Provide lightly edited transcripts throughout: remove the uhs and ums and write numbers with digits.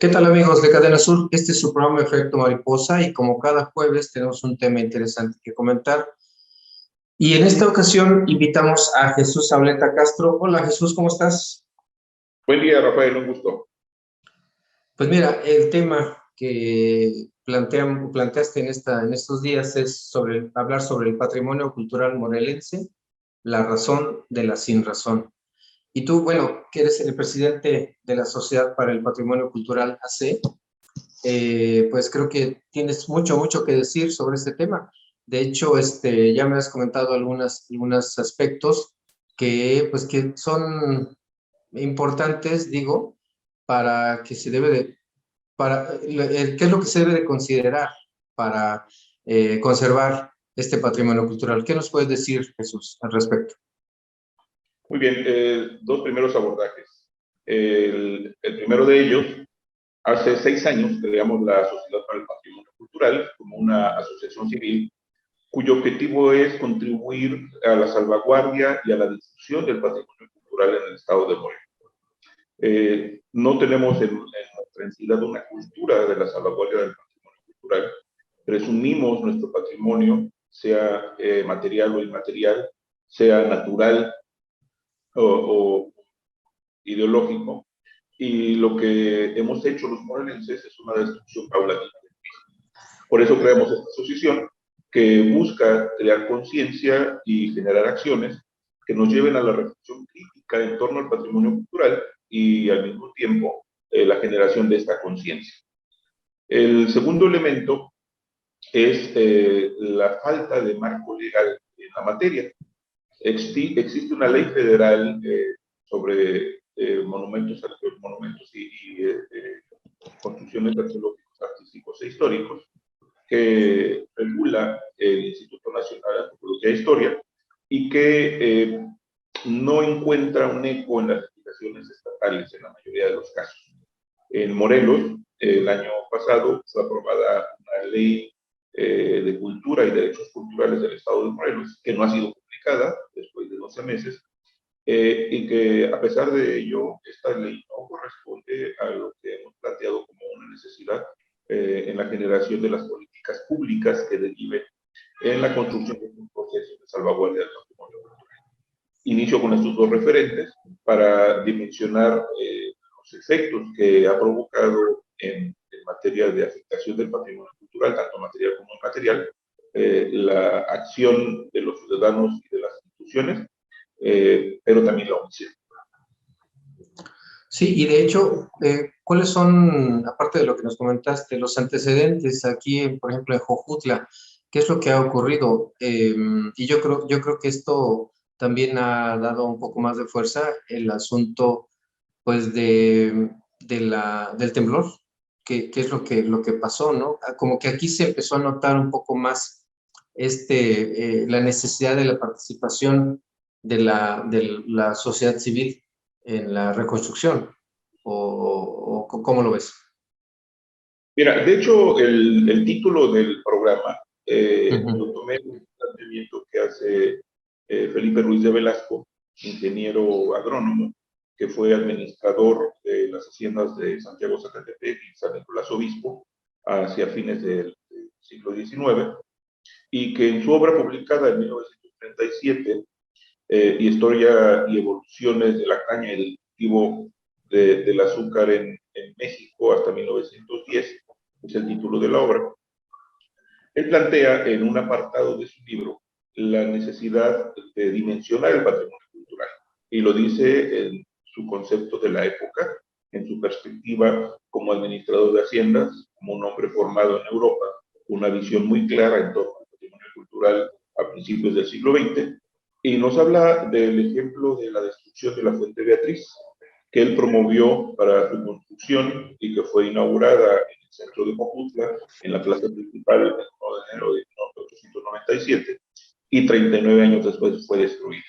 ¿Qué tal amigos de Cadena Sur? Este es su programa Efecto Mariposa y como cada jueves tenemos un tema interesante que comentar. Y en esta ocasión invitamos a Jesús Ableta Castro. Hola Jesús, ¿cómo estás? Buen día, Rafael, un gusto. Pues mira, el tema que planteaste en estos días es hablar sobre el patrimonio cultural morelense, la razón de la sin razón. Y tú, bueno, que eres el presidente de la Sociedad para el Patrimonio Cultural AC, pues creo que tienes mucho que decir sobre este tema. De hecho, ya me has comentado algunos aspectos que son importantes, digo, para que se debe de, ¿qué es lo que se debe de considerar para conservar este patrimonio cultural? ¿Qué nos puedes decir, Jesús, al respecto? Muy bien, dos primeros abordajes. El primero de ellos, hace 6 años creamos la Sociedad para el Patrimonio Cultural como una asociación civil cuyo objetivo es contribuir a la salvaguardia y a la difusión del patrimonio cultural en el estado de Morelos. No tenemos en nuestra entidad una cultura de la salvaguardia del patrimonio cultural. Presumimos nuestro patrimonio, sea material o inmaterial, sea natural o ideológico, y lo que hemos hecho los morelenses es una destrucción paulatina. Por eso creamos esta asociación que busca crear conciencia y generar acciones que nos lleven a la reflexión crítica en torno al patrimonio cultural y al mismo tiempo la generación de esta conciencia. El segundo elemento es la falta de marco legal en la materia. Existe una ley federal sobre monumentos y construcciones arqueológicas, artísticos e históricos que regula el Instituto Nacional de Antropología e Historia y que no encuentra un eco en las legislaciones estatales en la mayoría de los casos. En Morelos, el año pasado, fue aprobada una ley de cultura y derechos culturales del estado de Morelos, que no ha sido publicada después de 12 meses, y que a pesar de ello, esta ley no corresponde a lo que hemos planteado como una necesidad en la generación de las políticas públicas que deriven en la construcción de un proceso de salvaguardia del patrimonio cultural. Inicio con estos dos referentes para dimensionar los efectos que ha provocado en materia de afectación del patrimonio cultural, tanto material como inmaterial, la acción de los ciudadanos y de las instituciones, pero también la omisión. Sí, y de hecho, ¿cuáles son, aparte de lo que nos comentaste, los antecedentes aquí, por ejemplo, en Jojutla? ¿Qué es lo que ha ocurrido? Y yo creo que esto también ha dado un poco más de fuerza el asunto, pues, del temblor, que es lo que pasó, ¿no? Como que aquí se empezó a notar un poco más la necesidad de la participación de la sociedad civil en la reconstrucción, o ¿cómo lo ves? Mira, de hecho, el título del programa lo Uh-huh. tomé de un planteamiento que hace Felipe Ruiz de Velasco, ingeniero agrónomo, que fue administrador de las haciendas de Santiago Zacatepec y San Nicolás Obispo hacia fines del siglo XIX, y que en su obra publicada en 1937, Historia y evoluciones de la caña y del cultivo del azúcar en México hasta 1910, es el título de la obra. Él plantea en un apartado de su libro la necesidad de dimensionar el patrimonio cultural y lo dice en su concepto de la época, en su perspectiva como administrador de haciendas, como un hombre formado en Europa, una visión muy clara en torno al patrimonio cultural a principios del siglo XX, y nos habla del ejemplo de la destrucción de la Fuente Beatriz, que él promovió para su construcción y que fue inaugurada en el centro de Jojutla, en la plaza principal, el 1 de enero de 1897, y 39 años después fue destruida.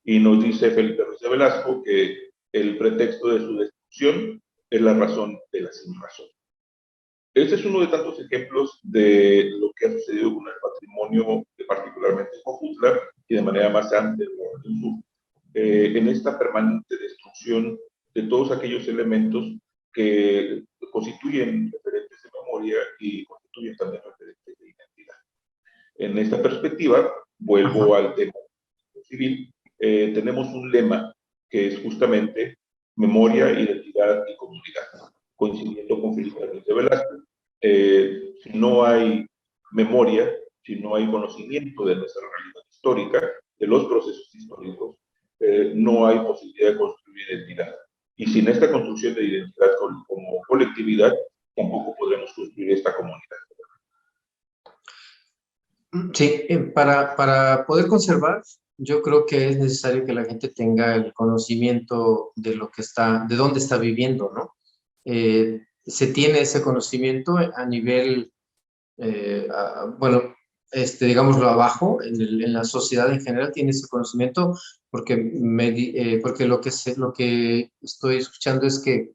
Y nos dice Felipe Ruiz de Velasco que el pretexto de su destrucción es la razón de la sin razón. Este es uno de tantos ejemplos de lo que ha sucedido con el patrimonio, particularmente en Jojutla, y de manera más amplia en el sur. En esta permanente destrucción de todos aquellos elementos que constituyen referentes de memoria y constituyen también referentes de identidad. En esta perspectiva, vuelvo al tema civil, tenemos un lema que es justamente memoria, identidad y comunidad, coincidiendo con Felipe Hernández de Velázquez. Si no hay memoria, si no hay conocimiento de nuestra realidad histórica, de los procesos históricos, no hay posibilidad de construir identidad. Y sin esta construcción de identidad como colectividad, tampoco podremos construir esta comunidad. Sí, para poder conservar, yo creo que es necesario que la gente tenga el conocimiento de lo que está, de dónde está viviendo, ¿no? Se tiene ese conocimiento a nivel, bueno, digámoslo abajo, en la sociedad en general tiene ese conocimiento, porque, porque lo que estoy escuchando es que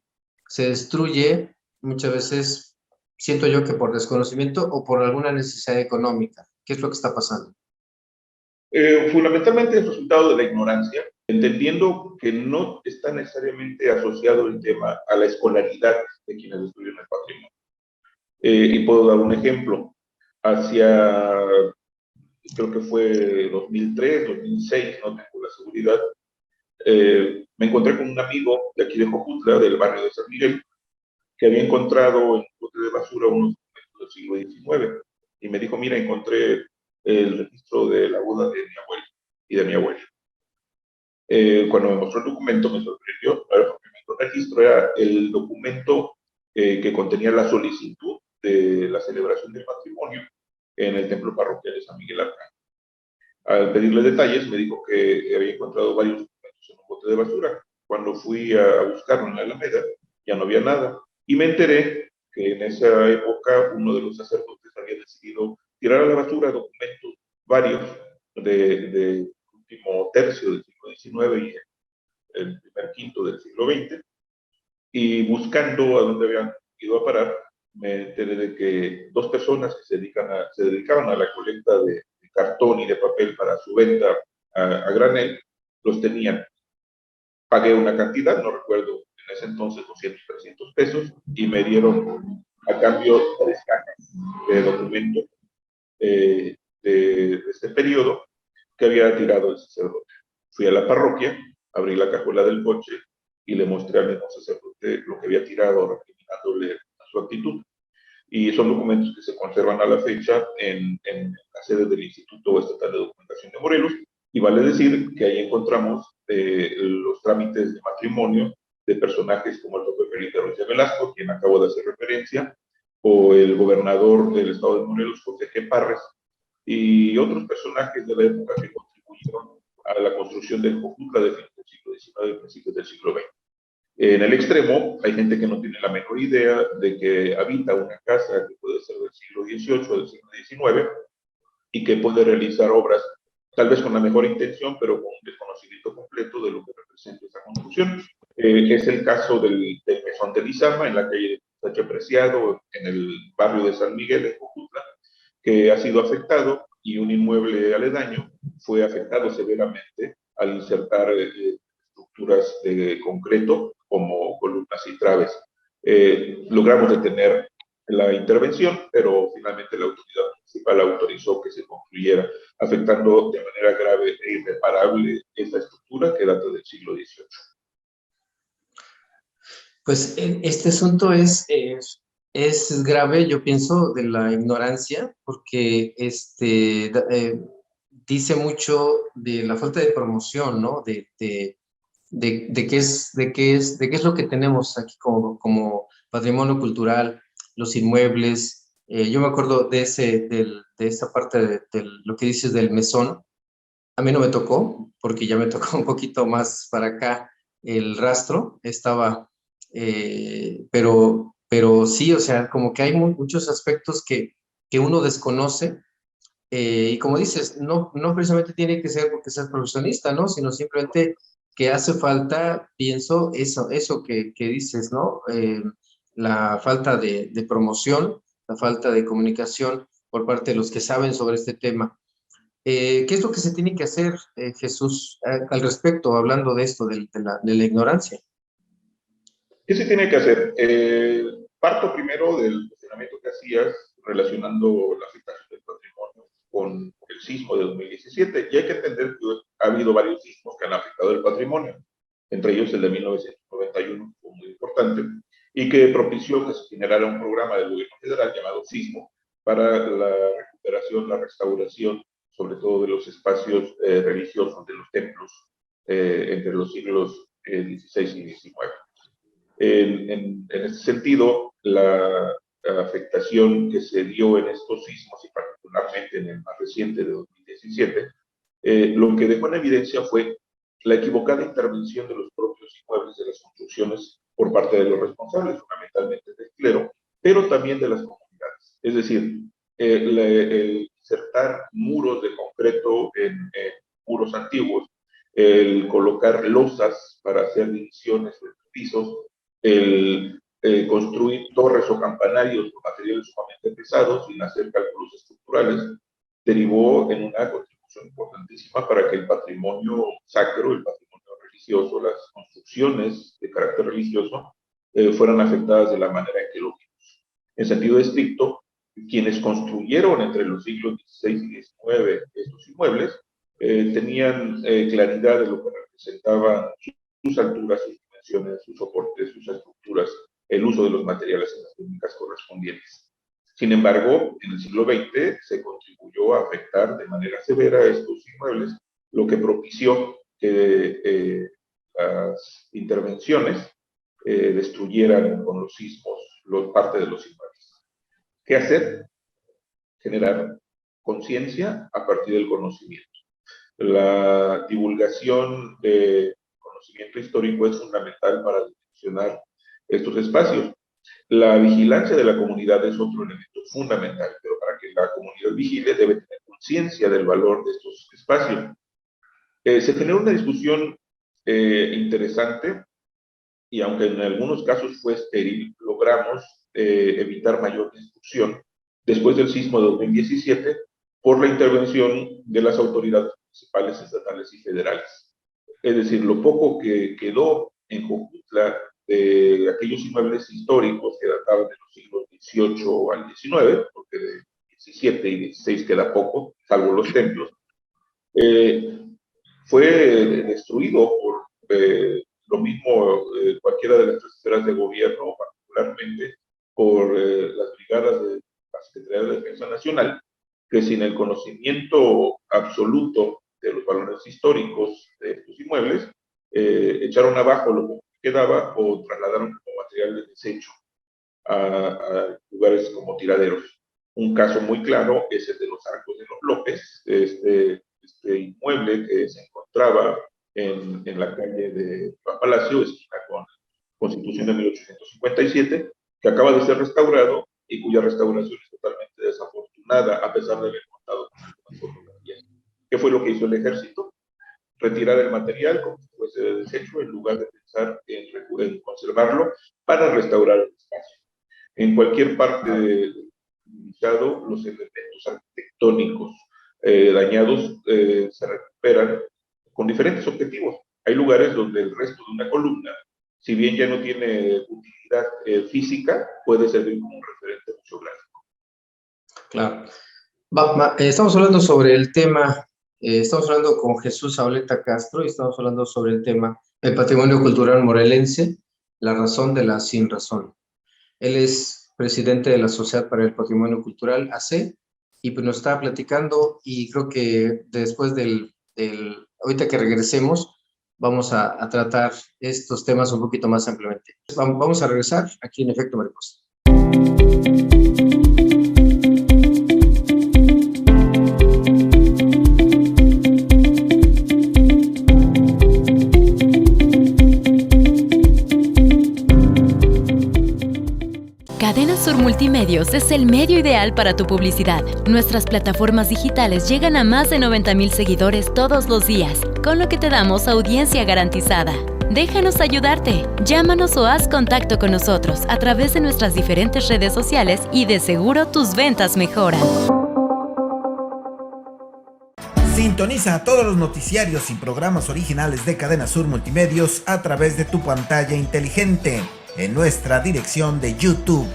se destruye muchas veces, siento yo que por desconocimiento o por alguna necesidad económica. ¿Qué es lo que está pasando? Fundamentalmente es resultado de la ignorancia, entendiendo que no está necesariamente asociado el tema a la escolaridad de quienes estudian el patrimonio. Y puedo dar un ejemplo. Creo que fue 2003, 2006, no tengo la seguridad, me encontré con un amigo de aquí de Jojutla, del barrio de San Miguel, que había encontrado en un bote de basura unos documentos del siglo XIX. Y me dijo, mira, encontré el registro de la boda de mi abuelo y de mi abuela. Cuando me mostró el documento me sorprendió, porque el registro era el documento que contenía la solicitud de la celebración del matrimonio en el templo parroquial de San Miguel Arcángel. Al pedirle detalles, me dijo que había encontrado varios documentos en un bote de basura. Cuando fui a buscarlo en la Alameda, ya no había nada. Y me enteré que en esa época uno de los sacerdotes había decidido tirar a la basura documentos varios del último tercio del siglo XIX y el primer quinto del siglo XX. Y buscando a dónde habían ido a parar, me enteré de que dos personas que se dedicaban a la colecta de cartón y de papel para su venta a granel, los tenían. Pagué una cantidad, no recuerdo en ese entonces, 200, 300 pesos, y me dieron a cambio 3 cajas de documentos de este periodo que había tirado el sacerdote. Fui a la parroquia, abrí la cajuela del coche y le mostré al mismo sacerdote lo que había tirado, recriminándole a su actitud. Y son documentos que se conservan a la fecha en la sede del Instituto Estatal de Documentación de Morelos, y vale decir que ahí encontramos los trámites de matrimonio de personajes como el doctor Felipe Ruiz de Velasco, quien acabo de hacer referencia, o el gobernador del estado de Morelos, José G. Parres, y otros personajes de la época que contribuyeron a la construcción del Jojutla de fines del siglo XIX y principios del siglo XX. En el extremo, hay gente que no tiene la menor idea de que habita una casa que puede ser del siglo XVIII o del siglo XIX y que puede realizar obras, tal vez con la mejor intención, pero con un desconocimiento completo de lo que representa esa construcción. Es el caso del Mesón de Lizama, en la calle de Sacha Preciado, en el barrio de San Miguel, en Jojutla, que ha sido afectado, y un inmueble aledaño fue afectado severamente al insertar estructuras de concreto como columnas y traves. Logramos detener la intervención, pero finalmente la autoridad municipal autorizó que se concluyera, afectando de manera grave e irreparable esta estructura que data del siglo XVIII. Pues este asunto es grave, yo pienso, de la ignorancia, porque dice mucho de la falta de promoción, ¿no? De qué es lo que tenemos aquí como patrimonio cultural, los inmuebles. Yo me acuerdo de esa parte de lo que dices del mesón. A mí no me tocó, porque ya me tocó un poquito más para acá el rastro. Pero sí, o sea, como que hay muchos aspectos que uno desconoce. Y como dices, no precisamente tiene que ser porque seas profesionista, ¿no? Sino simplemente que hace falta, pienso, eso que dices, ¿no? La falta de promoción, la falta de comunicación por parte de los que saben sobre este tema. ¿Qué es lo que se tiene que hacer, Jesús, al respecto, hablando de esto, de la ignorancia? ¿Qué se tiene que hacer? Parto primero del cuestionamiento que hacías relacionando la afectación del patrimonio con el sismo de 2017. Y hay que entender que ha habido varios sismos que han afectado el patrimonio, entre ellos el de 1991, que fue muy importante, y que propició que se generara un programa del gobierno federal llamado Sismo para la recuperación, la restauración, sobre todo de los espacios religiosos, de los templos, entre los siglos XVI y XIX. En este sentido, la afectación que se dio en estos sismos, y particularmente en el más reciente de 2017, lo que dejó en evidencia fue la equivocada intervención de los propios inmuebles de las construcciones por parte de los responsables, fundamentalmente del clero, pero también de las comunidades. Es decir, el insertar muros de concreto en muros antiguos, el colocar losas para hacer divisiones de pisos, el construir torres o campanarios con materiales sumamente pesados sin hacer cálculos estructurales, derivó en una contribución importantísima para que el patrimonio sacro, el patrimonio religioso, las construcciones de carácter religioso, fueran afectadas de la manera en que lo vimos. En sentido estricto, quienes construyeron entre los siglos XVI y XIX estos inmuebles tenían claridad de lo que representaban sus alturas, sus dimensiones, sus soportes, sus estructuras, el uso de los materiales en las técnicas correspondientes. Sin embargo, en el siglo XX se contribuyó a afectar de manera severa estos inmuebles, lo que propició que las intervenciones destruyeran con los sismos parte de los inmuebles. ¿Qué hacer? Generar conciencia a partir del conocimiento. La divulgación de conocimiento histórico es fundamental para dimensionar estos espacios. La vigilancia de la comunidad es otro elemento fundamental, pero para que la comunidad vigile debe tener conciencia del valor de estos espacios. Se generó una discusión interesante y aunque en algunos casos fue estéril, logramos evitar mayor destrucción después del sismo de 2017 por la intervención de las autoridades municipales, estatales y federales. Es decir, lo poco que quedó en Jojutla de aquellos inmuebles históricos que databan de los siglos XVIII al XIX, porque de XVII y XVI queda poco, salvo los templos, fue destruido por lo mismo cualquiera de las tres esferas de gobierno, particularmente por las brigadas de la Secretaría de Defensa Nacional, que sin el conocimiento absoluto de los valores históricos de estos inmuebles, echaron abajo lo que quedaba o trasladaron como material de desecho a lugares como tiraderos. Un caso muy claro es el de los Arcos de los López, este inmueble que se encontraba en la calle de Palacio, esquina con Constitución de 1857, que acaba de ser restaurado y cuya restauración es totalmente desafortunada, a pesar de haber contado con algunas fotografías. ¿Qué fue lo que hizo el ejército? Retirar el material como si fuese de desecho en lugar de pensar en conservarlo para restaurar el espacio. En cualquier parte del estado, los elementos arquitectónicos dañados se recuperan con diferentes objetivos. Hay lugares donde el resto de una columna, si bien ya no tiene utilidad física, puede servir como un referente museográfico. Claro. Estamos hablando sobre el tema, estamos hablando con Jesús Zabaleta Castro y estamos hablando sobre el tema el patrimonio cultural morelense, la razón de la sin razón. Él es presidente de la Sociedad para el Patrimonio Cultural, AC, y pues nos está platicando y creo que después ahorita que regresemos, vamos a tratar estos temas un poquito más ampliamente. Vamos a regresar aquí en Efecto Mariposa. Cadena Sur Multimedios es el medio ideal para tu publicidad. Nuestras plataformas digitales llegan a más de 90,000 seguidores todos los días, con lo que te damos audiencia garantizada. Déjanos ayudarte. Llámanos o haz contacto con nosotros a través de nuestras diferentes redes sociales y de seguro tus ventas mejoran. Sintoniza todos los noticiarios y programas originales de Cadena Sur Multimedios a través de tu pantalla inteligente. en nuestra dirección de YouTube.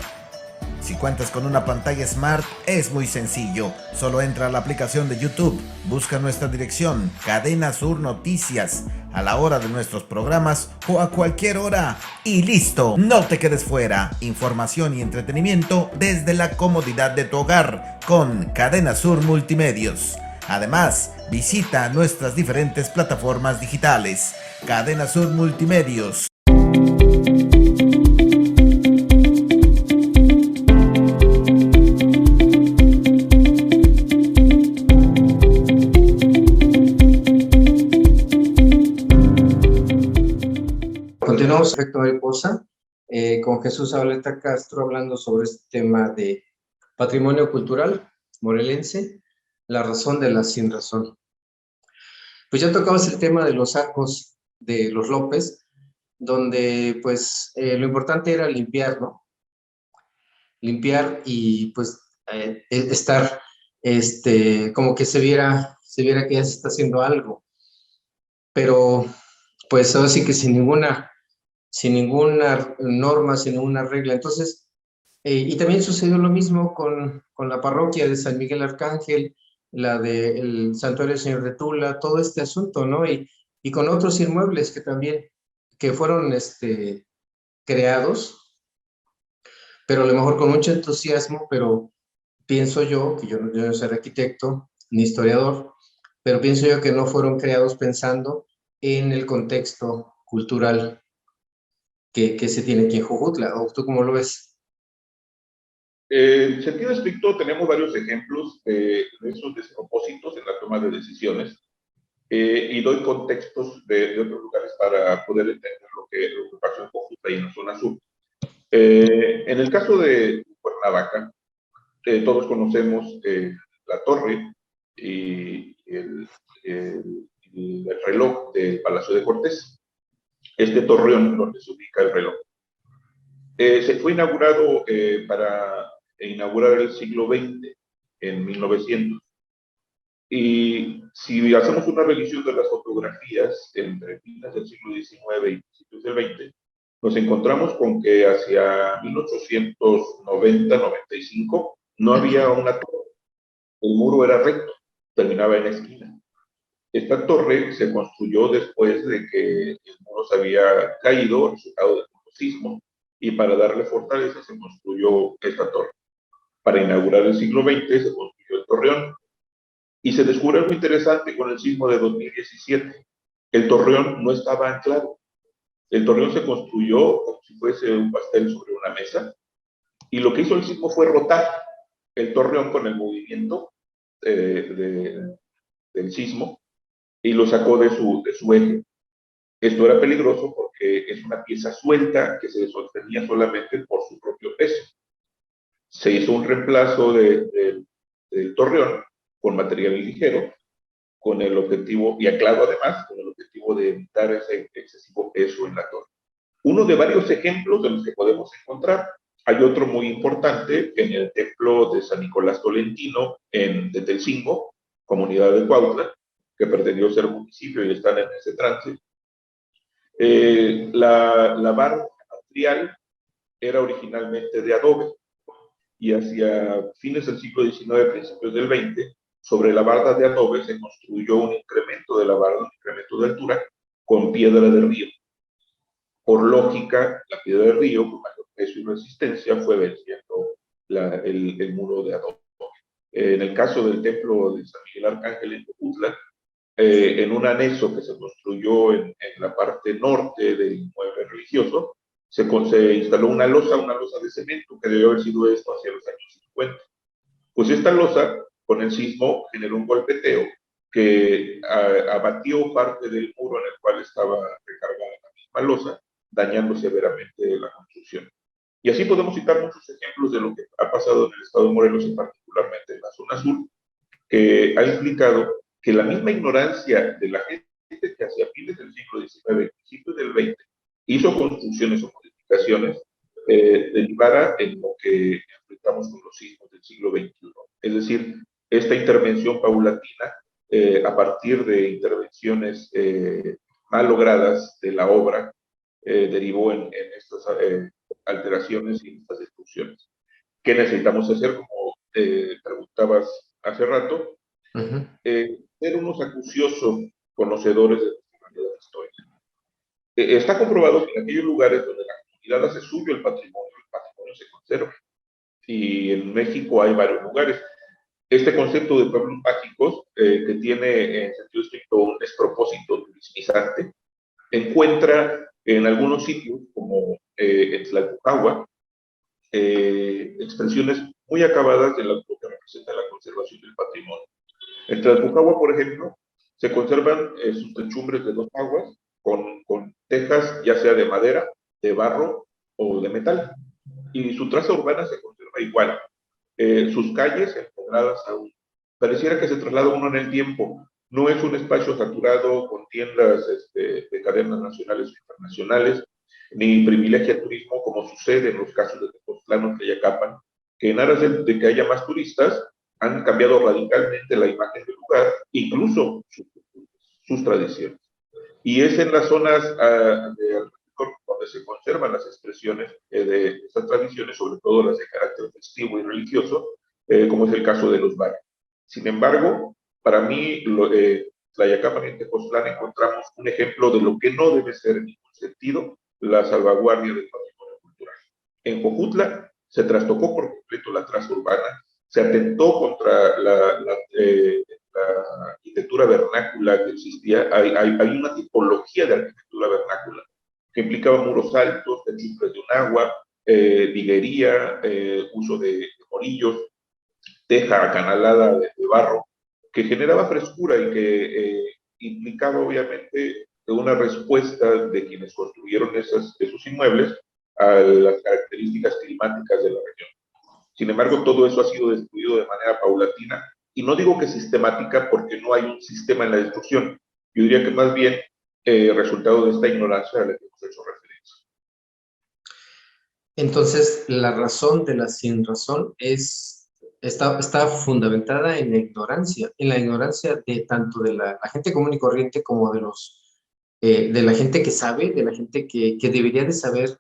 Si cuentas con una pantalla Smart, es muy sencillo. Solo entra a la aplicación de YouTube, busca nuestra dirección, Cadena Sur Noticias, a la hora de nuestros programas o a cualquier hora. Y listo, no te quedes fuera. Información y entretenimiento desde la comodidad de tu hogar con Cadena Sur Multimedios. Además, visita nuestras diferentes plataformas digitales. Cadena Sur Multimedios. Continuamos, efecto mariposa, con Jesús Zabaleta Castro hablando sobre este tema de patrimonio cultural morelense, la razón de la sin razón. Pues ya tocamos el tema de los arcos de los López, donde pues lo importante era limpiar, ¿no? Limpiar y pues estar, como que se viera que ya se está haciendo algo, pero pues ahora sí que sin ninguna norma, sin ninguna regla. Entonces, y también sucedió lo mismo con la parroquia de San Miguel Arcángel, la del Santuario del Señor de Tula, todo este asunto, ¿no? Y con otros inmuebles que también, que fueron creados, pero a lo mejor con mucho entusiasmo, pero pienso yo, que yo no soy arquitecto ni historiador, pero pienso yo que no fueron creados pensando en el contexto cultural que se tiene aquí en Jojutla. ¿O tú cómo lo ves? En sentido estricto, tenemos varios ejemplos de esos despropósitos en la toma de decisiones y doy contextos de otros lugares para poder entender lo que pasó en Jojutla y en la zona sur. En el caso de Cuernavaca, todos conocemos la torre y el reloj del Palacio de Cortés. Este torreón donde se ubica el reloj. Se fue inaugurado para inaugurar el siglo XX, en 1900. Y si hacemos una revisión de las fotografías entre fines del siglo XIX y principios del XX, nos encontramos con que hacia 1890-95 no había una torre. El muro era recto, terminaba en la esquina. Esta torre se construyó después de que el muro se había caído, resultado del sismo, y para darle fortaleza se construyó esta torre. Para inaugurar el siglo XX se construyó el torreón. Y se descubre algo interesante con el sismo de 2017. El torreón no estaba anclado. El torreón se construyó como si fuese un pastel sobre una mesa. Y lo que hizo el sismo fue rotar el torreón con el movimiento del sismo y lo sacó de su eje. Esto era peligroso porque es una pieza suelta que se sostenía solamente por su propio peso. Se hizo un reemplazo del torreón con material ligero, con el objetivo, y anclado además, con el objetivo de evitar ese excesivo peso en la torre. Uno de varios ejemplos de los que podemos encontrar. Hay otro muy importante en el templo de San Nicolás Tolentino de Tetelcingo, comunidad de Cuautla, que pretendió ser municipio y están en ese trance. La barra atrial era originalmente de adobe y hacia fines del siglo XIX, principios del XX, sobre la barda de adobe se construyó un incremento de la barda, un incremento de altura con piedra de río. Por lógica, la piedra de río, con mayor peso y resistencia, fue venciendo el muro de adobe. En el caso del templo de San Miguel Arcángel en Jojutla, en un anexo que se construyó en la parte norte del inmueble religioso, se instaló una losa de cemento, que debió haber sido esto hacia los años 50. Pues esta losa, con el sismo, generó un golpeteo que abatió parte del muro en el cual estaba recargada la misma losa, dañando severamente la construcción. Y así podemos citar muchos ejemplos de lo que ha pasado en el estado de Morelos, y particularmente en la zona sur, que ha implicado que la misma ignorancia de la gente que hacia fines del siglo XIX, principios del XX, hizo construcciones o modificaciones, derivara en lo que enfrentamos con los sismos del siglo XXI. Es decir, esta intervención paulatina, a partir de intervenciones mal logradas de la obra, derivó en estas alteraciones y estas destrucciones. ¿Qué necesitamos hacer? Como preguntabas hace rato, ser unos acuciosos conocedores de la historia. Está comprobado que en aquellos lugares donde la comunidad hace suyo el patrimonio se conserva. Y en México hay varios lugares. Este concepto de pueblos mágicos, que tiene en sentido estricto un despropósito turismizante, encuentra en algunos sitios, como en Tlalpujahua, expresiones muy acabadas de lo que representa la conservación del patrimonio. En Tlalpujahua, por ejemplo, se conservan sus techumbres de 2 aguas con tejas, ya sea de madera, de barro o de metal. Y su traza urbana se conserva igual. Sus calles empedradas aún. Pareciera que se traslada uno en el tiempo. No es un espacio saturado con tiendas de cadenas nacionales o internacionales, ni privilegia el turismo como sucede en los casos de Tepoztlán o Tlayacapan, que en aras de que haya más turistas, han cambiado radicalmente la imagen del lugar, incluso sus tradiciones. Y es en las zonas donde se conservan las expresiones de estas tradiciones, sobre todo las de carácter festivo y religioso, como es el caso de los bares. Sin embargo, para mí, Tlayacapan y Tepoztlán encontramos un ejemplo de lo que no debe ser en ningún sentido la salvaguardia del patrimonio cultural. En Jojutla se trastocó por completo la traza urbana, se atentó contra la arquitectura vernácula que existía. Hay una tipología de arquitectura vernácula que implicaba muros altos, techumbre de un agua, viguería, uso de morillos, teja acanalada de barro, que generaba frescura y que implicaba obviamente una respuesta de quienes construyeron esos inmuebles a las características climáticas de la región. Sin embargo, todo eso ha sido destruido de manera paulatina, y no digo que sistemática porque no hay un sistema en la destrucción. Yo diría que más bien resultado de esta ignorancia a la que hemos hecho referencia. Entonces, la razón de la sinrazón está fundamentada en la ignorancia de tanto de la gente común y corriente como de la gente que sabe, de la gente que debería de saber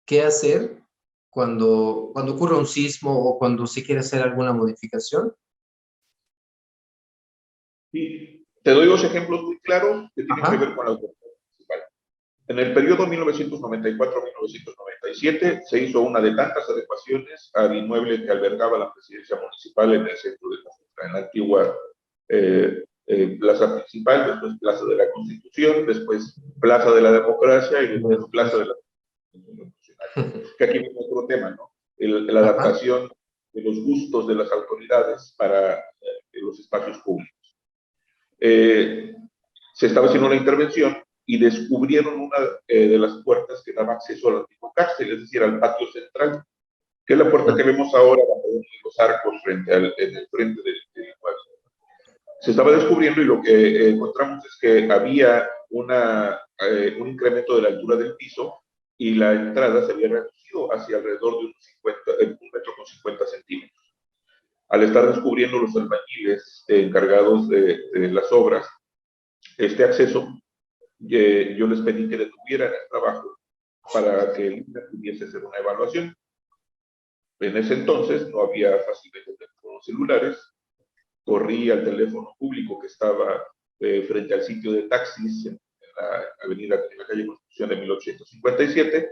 qué hacer cuando ocurre un sismo o cuando se quiere hacer alguna modificación. Sí, te doy 2 ejemplos muy claros que tienen que ver con la autoridad municipal. En el periodo 1994-1997 se hizo una de tantas adecuaciones al inmueble que albergaba la presidencia municipal en el centro de Jojutla, en la antigua plaza principal, después Plaza de la Constitución, después Plaza de la Democracia y después Plaza de la Constitución Nacional. Que aquí viene otro tema, ¿no? La adaptación de los gustos de las autoridades para los espacios públicos. Se estaba haciendo una intervención y descubrieron una de las puertas que daba acceso al antiguo cárcel, es decir, al patio central, que es la puerta que vemos ahora bajo uno de los arcos en el frente del inmueble. Se estaba descubriendo y lo que encontramos es que había un incremento de la altura del piso y la entrada se había reducido hacia alrededor de 1,50 metros. Al estar descubriendo los albañiles encargados de las obras este acceso, yo les pedí que detuvieran el trabajo para que el INAH pudiese hacer una evaluación. En ese entonces no había fácilmente teléfonos celulares. Corrí al teléfono público que estaba frente al sitio de taxis en la calle Constitución de 1857,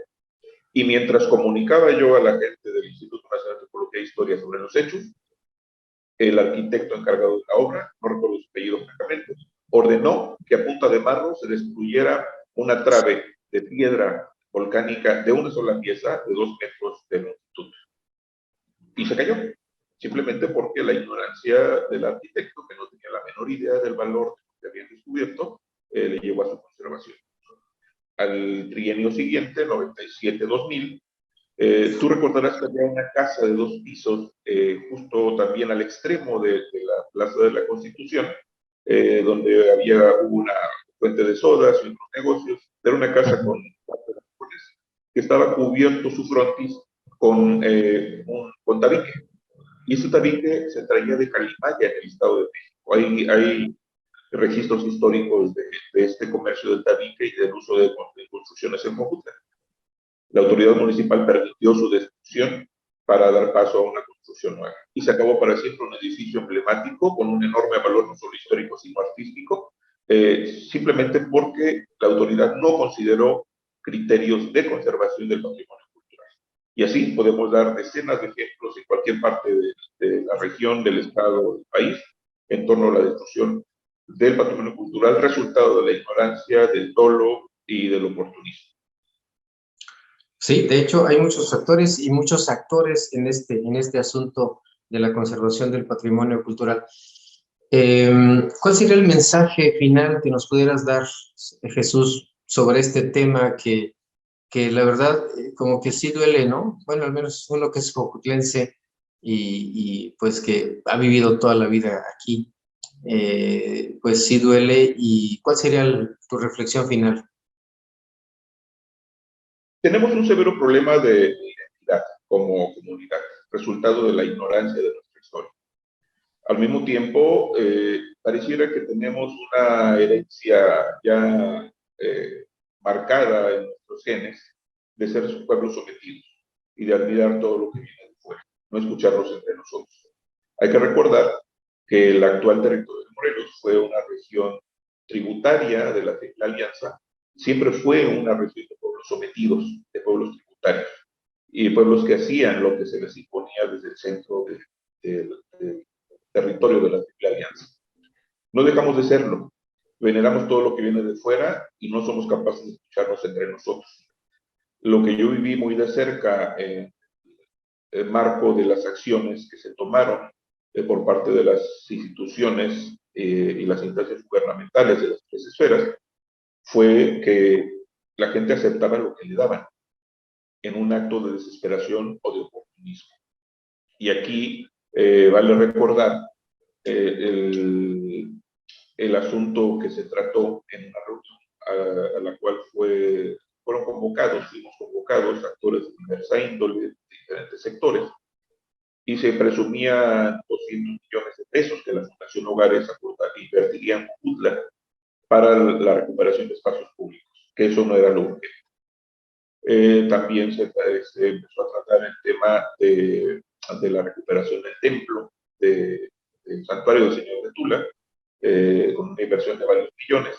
y mientras comunicaba yo a la gente del Instituto Nacional de Antropología e Historia sobre los hechos, el arquitecto encargado de la obra, no recuerdo su apellido francamente, ordenó que a punta de marro se destruyera una trave de piedra volcánica de una sola pieza de 2 metros de longitud. Y se cayó, simplemente porque la ignorancia del arquitecto, que no tenía la menor idea del valor que habían descubierto, le llevó a su conservación. Al trienio siguiente, 97-2000, tú recordarás que había una casa de 2 pisos justo también al extremo de la Plaza de la Constitución, donde hubo una fuente de sodas y otros negocios. Era una casa con 4 balcones que estaba cubierto su frontis con tabique. Y ese tabique se traía de Calimaya, en el Estado de México. Hay registros históricos de este comercio del tabique y del uso de construcciones en Jojutla. La autoridad municipal permitió su destrucción para dar paso a una construcción nueva. Y se acabó para siempre un edificio emblemático con un enorme valor no solo histórico, sino artístico, simplemente porque la autoridad no consideró criterios de conservación del patrimonio cultural. Y así podemos dar decenas de ejemplos en cualquier parte de la región, del estado, del país, en torno a la destrucción del patrimonio cultural, resultado de la ignorancia, del dolo y del oportunismo. Sí, de hecho hay muchos factores y muchos actores en este asunto de la conservación del patrimonio cultural. ¿Cuál sería el mensaje final que nos pudieras dar, Jesús, sobre este tema que la verdad como que sí duele, ¿no? Bueno, al menos uno que es jojutlense y pues que ha vivido toda la vida aquí, pues sí duele. ¿Y cuál sería tu reflexión final? Tenemos un severo problema de identidad como comunidad, resultado de la ignorancia de nuestra historia. Al mismo tiempo, pareciera que tenemos una herencia ya marcada en nuestros genes de ser pueblos sometidos y de admirar todo lo que viene de fuera, no escucharlos entre nosotros. Hay que recordar que el actual territorio de Morelos fue una región tributaria de la Alianza, siempre fue una región de pueblos sometidos, de pueblos tributarios, y pueblos que hacían lo que se les imponía desde el centro del territorio de la Triple Alianza. No dejamos de serlo, veneramos todo lo que viene de fuera y no somos capaces de escucharnos entre nosotros. Lo que yo viví muy de cerca en el marco de las acciones que se tomaron por parte de las instituciones y las instancias gubernamentales de las tres esferas, fue que la gente aceptaba lo que le daban en un acto de desesperación o de oportunismo. Y aquí vale recordar el asunto que se trató en una reunión a la cual fuimos convocados actores de diversa índole, de diferentes sectores, y se presumían 200 millones de pesos que la Fundación Hogares invertiría en Jojutla para la recuperación de espacios públicos, que eso no era lo urgente. También se empezó a tratar el tema de la recuperación del templo del santuario del Señor de Tula, con una inversión de varios millones,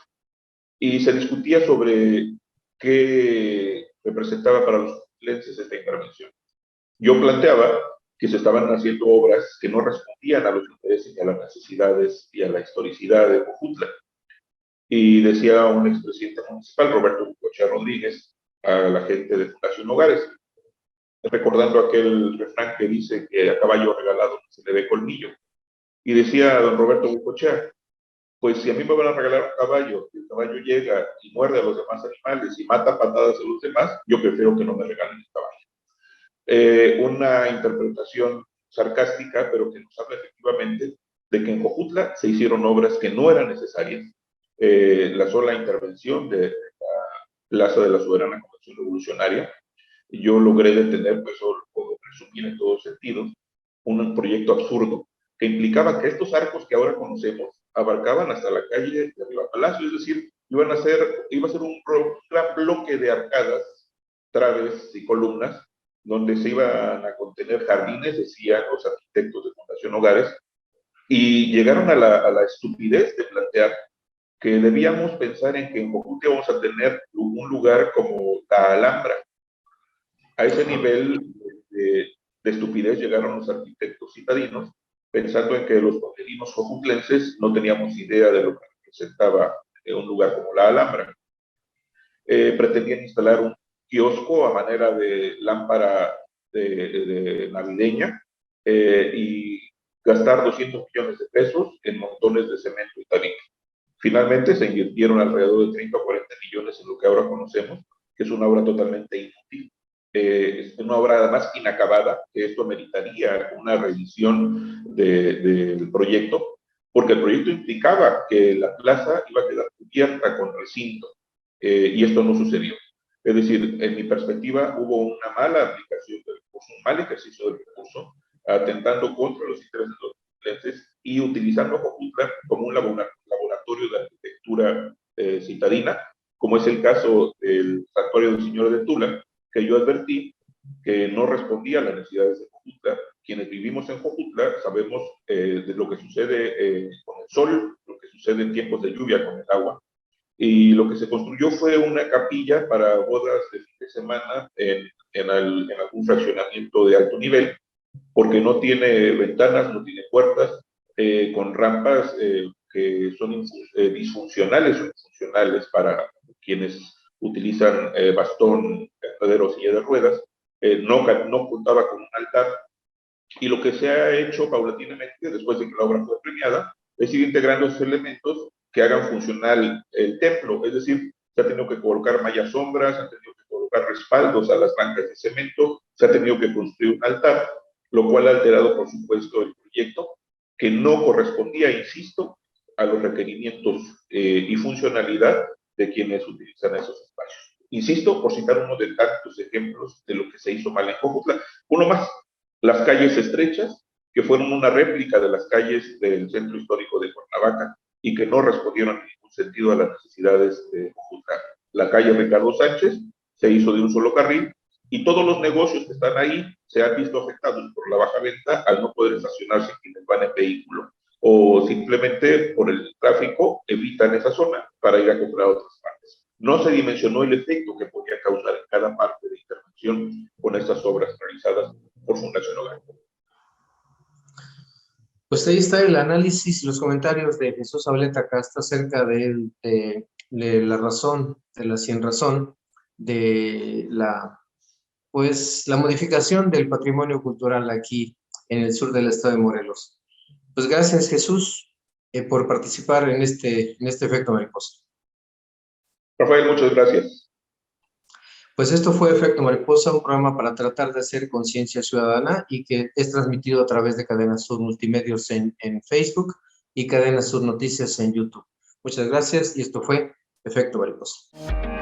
y se discutía sobre qué representaba para los jojutlenses esta intervención. Yo planteaba que se estaban haciendo obras que no respondían a los intereses y a las necesidades y a la historicidad de Jojutla. Y decía un expresidente municipal, Roberto Huicochea Rodríguez, a la gente de Fundación Hogares, recordando aquel refrán que dice que a caballo regalado no se le ve colmillo. Y decía don Roberto Huicochea, pues si a mí me van a regalar un caballo, y el caballo llega y muerde a los demás animales y mata patadas a los demás, yo prefiero que no me regalen el caballo. Una interpretación sarcástica, pero que nos habla efectivamente de que en Jojutla se hicieron obras que no eran necesarias. La sola intervención de la Plaza de la Soberana Convención Revolucionaria, yo logré detener, pues lo puedo presumir en todos sentidos, un proyecto absurdo que implicaba que estos arcos que ahora conocemos abarcaban hasta la calle de Arriba Palacio, es decir, iba a ser un gran bloque de arcadas, traves y columnas, donde se iban a contener jardines, decían los arquitectos de Fundación Hogares, y llegaron a la estupidez de plantear que debíamos pensar en que en Jojutla vamos a tener un lugar como la Alhambra. A ese nivel de estupidez llegaron los arquitectos citadinos, pensando en que los potelinos jojutlenses no teníamos idea de lo que representaba un lugar como la Alhambra. Pretendían instalar un kiosco a manera de lámpara de navideña y gastar 200 millones de pesos en montones de cemento y tabique. Finalmente se invirtieron alrededor de 30 o 40 millones en lo que ahora conocemos, que es una obra totalmente inútil. Es una obra además inacabada, que esto meritaría una revisión del proyecto, porque el proyecto implicaba que la plaza iba a quedar cubierta con recinto, y esto no sucedió. Es decir, en mi perspectiva hubo una mala aplicación del recurso, un mal ejercicio del recurso, atentando contra los intereses de los jojutlenses y utilizando Jojutla como un laboratorio Conservatorio de Arquitectura citadina, como es el caso del Santuario del Señor de Tula, que yo advertí que no respondía a las necesidades de Jojutla. Quienes vivimos en Jojutla sabemos de lo que sucede con el sol, lo que sucede en tiempos de lluvia con el agua. Y lo que se construyó fue una capilla para bodas de fin de semana en algún fraccionamiento de alto nivel, porque no tiene ventanas, no tiene puertas, con rampas que son disfuncionales o infuncionales para quienes utilizan bastón, andadero o silla de ruedas. No contaba con un altar, y lo que se ha hecho paulatinamente, después de que la obra fue premiada, es ir integrando esos elementos que hagan funcional el templo. Es decir, se ha tenido que colocar mallas sombras, se ha tenido que colocar respaldos a las bancas de cemento, se ha tenido que construir un altar, lo cual ha alterado, por supuesto, el proyecto, que no correspondía, insisto, a los requerimientos y funcionalidad de quienes utilizan esos espacios. Insisto, por citar uno de tantos ejemplos de lo que se hizo mal en Jojutla, uno más: las calles estrechas, que fueron una réplica de las calles del centro histórico de Cuernavaca y que no respondieron en ningún sentido a las necesidades de Jojutla. La calle Ricardo Sánchez se hizo de un solo carril, y todos los negocios que están ahí se han visto afectados por la baja venta al no poder estacionarse quienes van en vehículo, o simplemente por el tráfico evitan esa zona para ir a comprar a otras partes. No se dimensionó el efecto que podía causar en cada parte de intervención con estas obras realizadas por Fundación Hogar. Pues ahí está el análisis y los comentarios de Jesús Zabaleta Casta acerca de la razón, de la sinrazón, de la modificación del patrimonio cultural aquí en el sur del estado de Morelos. Pues gracias, Jesús, por participar en este Efecto Mariposa. Rafael, muchas gracias. Pues esto fue Efecto Mariposa, un programa para tratar de hacer conciencia ciudadana y que es transmitido a través de Cadena Sur Multimedios en Facebook y Cadena Sur Noticias en YouTube. Muchas gracias y esto fue Efecto Mariposa.